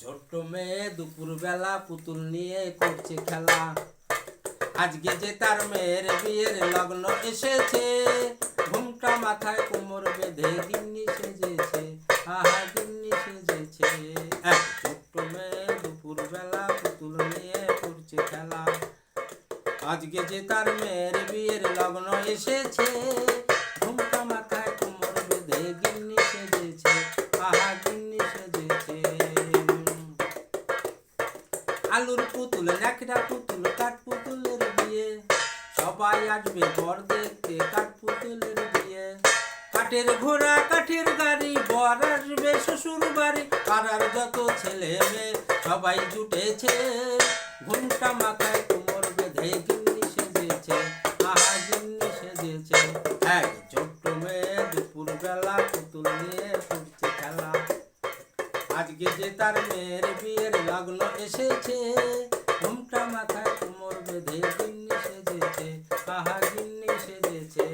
ছোট্ট মেয়ে দুপুর বেলা পুতুল নিয়ে করছে খেলা। আজকে যে তার মেয়ের বিয়ের লগ্ন এসেছে, ঘুমটা মাথায় কোমর বেঁধে গিন্নি সেজেছে, আহা গিন্নি সেজেছে। এক ছোট্ট মেয়ে দুপুর বেলা পুতুল নিয়ে করছে খেলা। আজকে যে তার মেয়ের বিয়ের লগ্ন এসেছে, ঘুমটা মাথায় কোমর বেঁধে গিন্নি সেজেছে, আহা গিন্নি সেজেছে। আলুর পুতুল, ন্যাকড়া পুতুল, কাঠ পুতুলের বিয়ে, সবাই আসবে বর দেখতে কাঠ পুতুলের বিয়ে। কাঠের ঘোড়া কাঠের গাড়ি, বর আসবে শ্বশুর বাড়ি, পাড়ার যত ছেলে মেয়ে সবাই জুটেছে, ঘুমটা মাথায় কোমর বেঁধে গিন্নি সেজেছে, আহা গিন্নি সেজেছে। এক ছোট্ট মেয়ে দুপুর বেলা পুতুল নিয়ে করছে খেলা। আজকে যে তার মেয়ের বিয়ের লগ্ন এসেছে, ঘুমটা মাথায় কোমর বেঁধে গিন্নি সেজেছে, আহা গিন্নি সেজেছে।